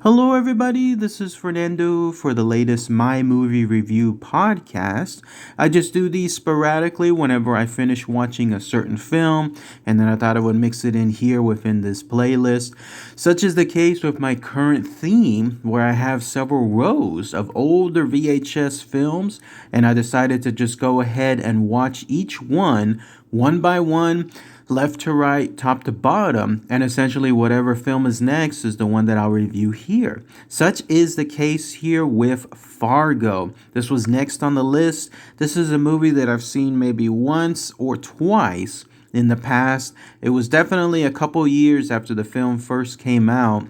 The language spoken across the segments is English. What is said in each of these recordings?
Hello, everybody. This is Fernando for the latest My Movie Review podcast. I just do these sporadically whenever I finish watching a certain film, and then I thought I would mix it in here within this playlist. Such is the case with my current theme, where I have several rows of older VHS films, and I decided to just go ahead and watch each one by one, left to right, top to bottom, and essentially whatever film is next is the one that I'll review here. Such is the case here with Fargo. This was next on the list. This is a movie that I've seen maybe once or twice in the past. It was definitely a couple years after the film first came out,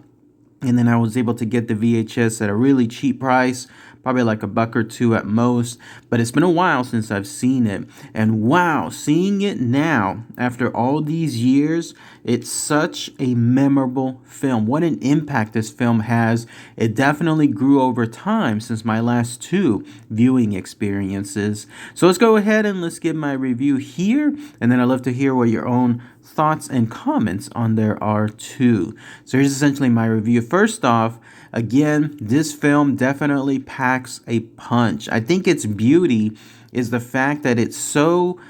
and then I was able to get the VHS at a really cheap price, probably like $1 or $2 at most. But it's been a while since I've seen it. And wow, seeing it now, after all these years, it's such a memorable film. What an impact this film has. It definitely grew over time since my last two viewing experiences. So let's go ahead and let's give my review here. And then I'd love to hear what your own thoughts and comments on there are too. So here's essentially my review. First off, again, this film definitely packs a punch. I think its beauty is the fact that it's so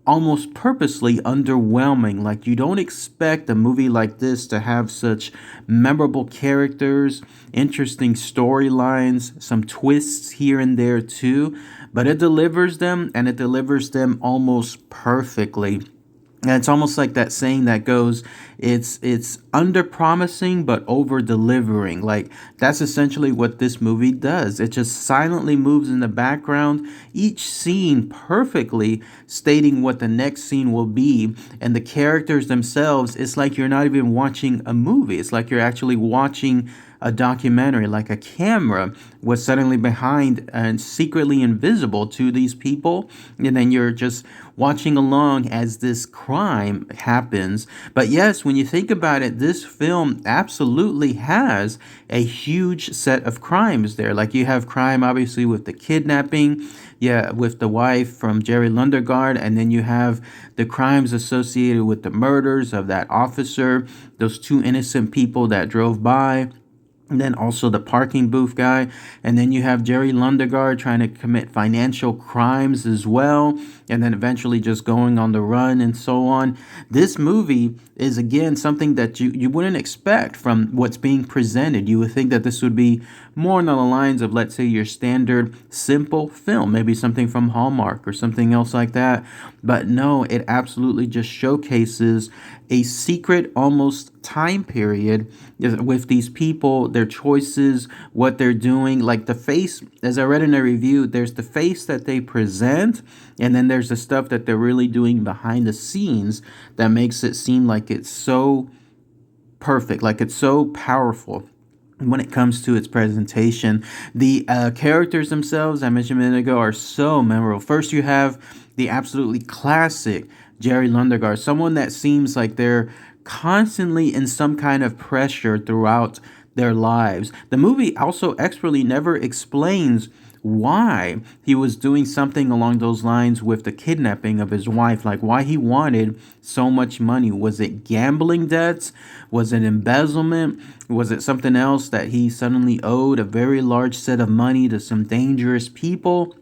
almost purposely underwhelming. Like, you don't expect a movie like this to have such memorable characters, interesting storylines, some twists here and there too, but it delivers them, and it delivers them almost perfectly. And it's almost like that saying that goes, it's under promising but over delivering. Like, that's essentially what this movie does. It just silently moves in the background, each scene perfectly stating what the next scene will be. And the characters themselves, it's like you're not even watching a movie. It's like you're actually watching a documentary. Like, a camera was suddenly behind and secretly invisible to these people, and then you're just watching along as this crime happens. But yes, when you think about it, this film absolutely has a huge set of crimes there. Like, you have crime obviously with the kidnapping, with the wife from Jerry Lundegaard, and then you have the crimes associated with the murders of that officer, those two innocent people that drove by. And then also the parking booth guy. And then you have Jerry Lundegaard trying to commit financial crimes as well. And then eventually just going on the run and so on. This movie is, again, something that you wouldn't expect from what's being presented. You would think that this would be more on the lines of, let's say, your standard simple film. Maybe something from Hallmark or something else like that. But no, it absolutely just showcases a secret almost time period with these people, their choices, what they're doing. Like, the face, as I read in a review, there's the face that they present, and then there's the stuff that they're really doing behind the scenes that makes it seem like it's so perfect, like it's so powerful when it comes to its presentation. The characters themselves, I mentioned a minute ago, are so memorable. First, you have the absolutely classic Jerry Lundegaard, someone that seems like they're constantly in some kind of pressure throughout their lives. The movie also expertly never explains why he was doing something along those lines with the kidnapping of his wife, like why he wanted so much money. Was it gambling debts? Was it embezzlement? Was it something else that he suddenly owed a very large set of money to some dangerous people?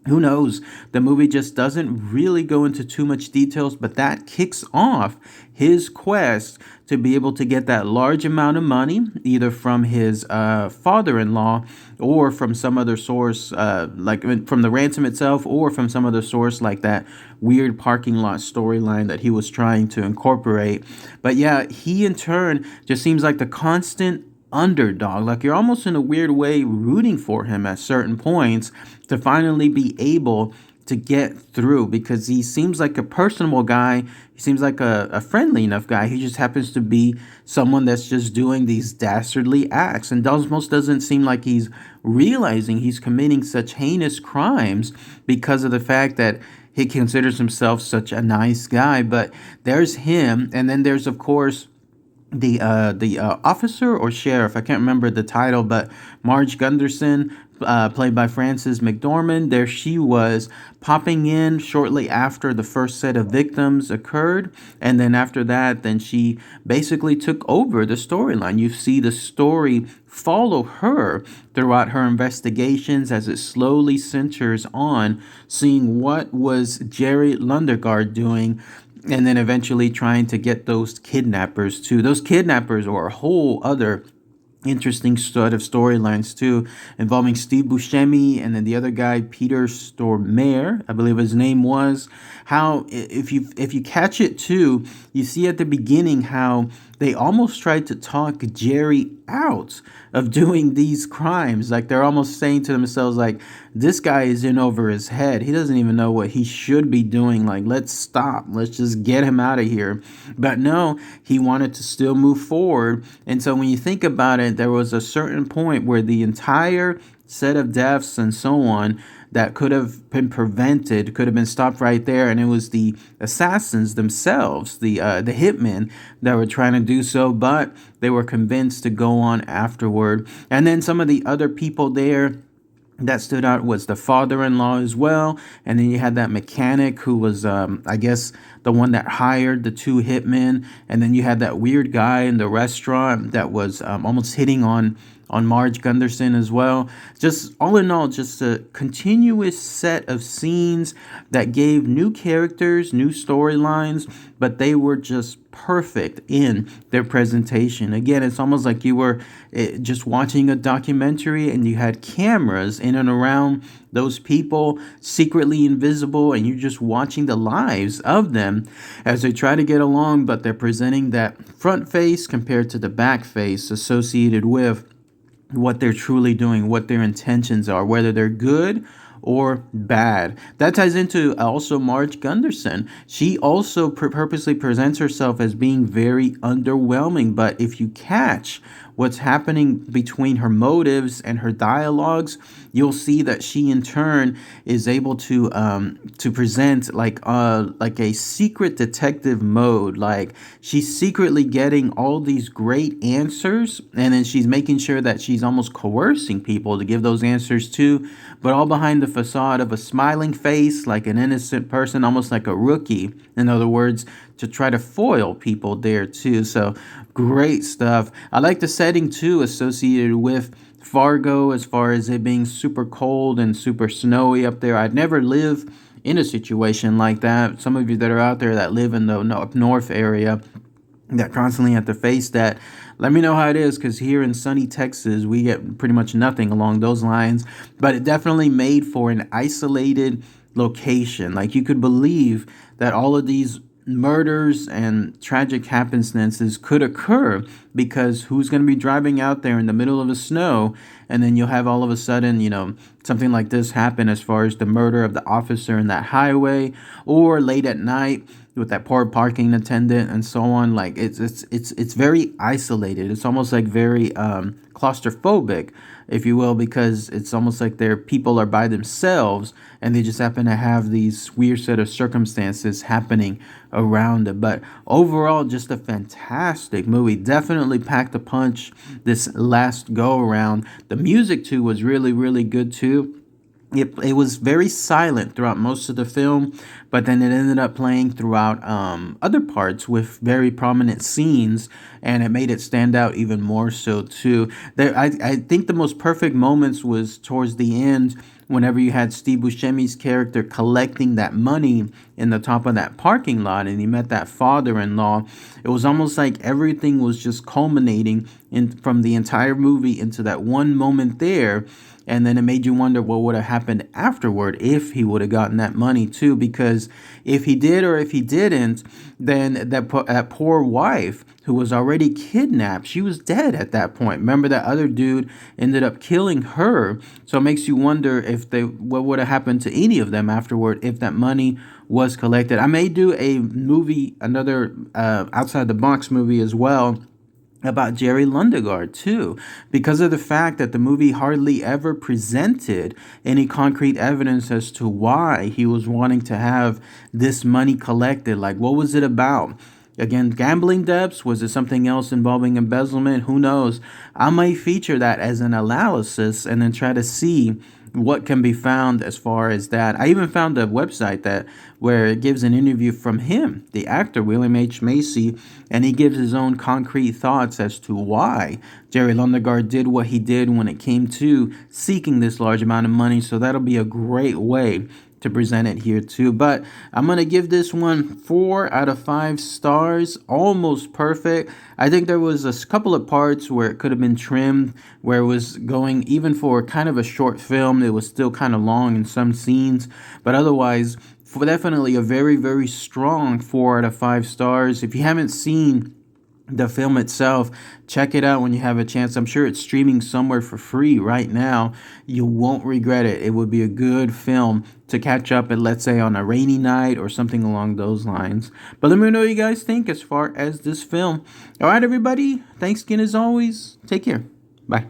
Who knows? The movie just doesn't really go into too much details, but that kicks off his quest to be able to get that large amount of money, either from his father-in-law or from some other source, like from the ransom itself, or from some other source like that weird parking lot storyline that he was trying to incorporate. But yeah, he in turn just seems like the constant underdog. Like, you're almost in a weird way rooting for him at certain points to finally be able to get through, because he seems like a personable guy. He seems like a friendly enough guy. He just happens to be someone that's just doing these dastardly acts, and almost doesn't seem like he's realizing he's committing such heinous crimes because of the fact that he considers himself such a nice guy. But there's him, and then there's, of course, the officer or sheriff. I can't remember the title, but Marge Gunderson, played by Frances McDormand, there she was popping in shortly after the first set of victims occurred, and then after that, then she basically took over the storyline. You see the story follow her throughout her investigations as it slowly centers on seeing what was Jerry Lundegaard doing, and then eventually trying to get those kidnappers too. Those kidnappers are a whole other interesting set of storylines too, involving Steve Buscemi and then the other guy, Peter Stormare, I believe his name was. How if you catch it too, you see at the beginning how they almost tried to talk Jerry out of doing these crimes. Like they're almost saying to themselves, like, this guy is in over his head. He doesn't even know what he should be doing. Like, let's stop. Let's just get him out of here. But no, he wanted to still move forward. And so when you think about it, there was a certain point where the entire set of deaths and so on that could have been prevented, could have been stopped right there, and it was the assassins themselves, the hitmen, that were trying to do so, but they were convinced to go on afterward. And then some of the other people there that stood out was the father-in-law as well, and then you had that mechanic who was, I guess, the one that hired the two hitmen, and then you had that weird guy in the restaurant that was almost hitting on Marge Gunderson as well. Just all in all, just a continuous set of scenes that gave new characters, new storylines, but they were just perfect in their presentation. Again, it's almost like you were just watching a documentary and you had cameras in and around those people, secretly invisible, and you're just watching the lives of them as they try to get along, but they're presenting that front face compared to the back face associated with what they're truly doing, what their intentions are, whether they're good or bad. That ties into also Marge Gunderson. She also purposely presents herself as being very underwhelming, but if you catch what's happening between her motives and her dialogues, you'll see that she in turn is able to present like a secret detective mode. Like she's secretly getting all these great answers, and then she's making sure that she's almost coercing people to give those answers too, but all behind the facade of a smiling face, like an innocent person, almost like a rookie, in other words, to try to foil people there too. So great stuff. I like the setting too associated with Fargo, as far as it being super cold and super snowy up there. I'd never live in a situation like that. Some of you that are out there that live in the up north area that constantly have to face that, let me know how it is, because here in sunny Texas, we get pretty much nothing along those lines. But it definitely made for an isolated location. Like you could believe that all of these murders and tragic happenstances could occur, because who's going to be driving out there in the middle of the snow, and then you'll have all of a sudden, something like this happen, as far as the murder of the officer in that highway, or late at night with that poor parking attendant and so on. Like it's very isolated. It's almost like very claustrophobic, if you will, because it's almost like their people are by themselves and they just happen to have these weird set of circumstances happening around it. But overall, just a fantastic movie. Definitely packed a punch this last go around. The music too was really, really good too. It was very silent throughout most of the film, but then it ended up playing throughout other parts with very prominent scenes, and it made it stand out even more so too. I think the most perfect moments was towards the end, whenever you had Steve Buscemi's character collecting that money in the top of that parking lot, and he met that father-in-law. It was almost like everything was just culminating from the entire movie into that one moment there. And then it made you wonder what would have happened afterward if he would have gotten that money too. Because if he did or if he didn't, then that poor wife who was already kidnapped, she was dead at that point. Remember, that other dude ended up killing her. So it makes you wonder what would have happened to any of them afterward if that money was collected. I may do a movie, another outside the box movie as well, about Jerry Lundegaard too, because of the fact that the movie hardly ever presented any concrete evidence as to why he was wanting to have this money collected. Like, what was it about? Again, gambling debts, was it something else involving embezzlement? Who knows? I might feature that as an analysis and then try to see what can be found as far as that. I even found a website that where it gives an interview from him, the actor William H. Macy, and he gives his own concrete thoughts as to why Jerry Lundegaard did what he did when it came to seeking this large amount of money. So that'll be a great way to present it here too. But I'm gonna give this one 4 out of 5 stars, almost perfect. I think there was a couple of parts where it could have been trimmed, where it was going, even for kind of a short film, it was still kind of long in some scenes, but otherwise, for definitely a very, very strong 4 out of 5 stars. If you haven't seen the film itself, check it out when you have a chance. I'm sure it's streaming somewhere for free right now. You won't regret it. It would be a good film to catch up at, let's say, on a rainy night or something along those lines. But let me know what you guys think as far as this film. All right, everybody. Thanks again as always. Take care. Bye.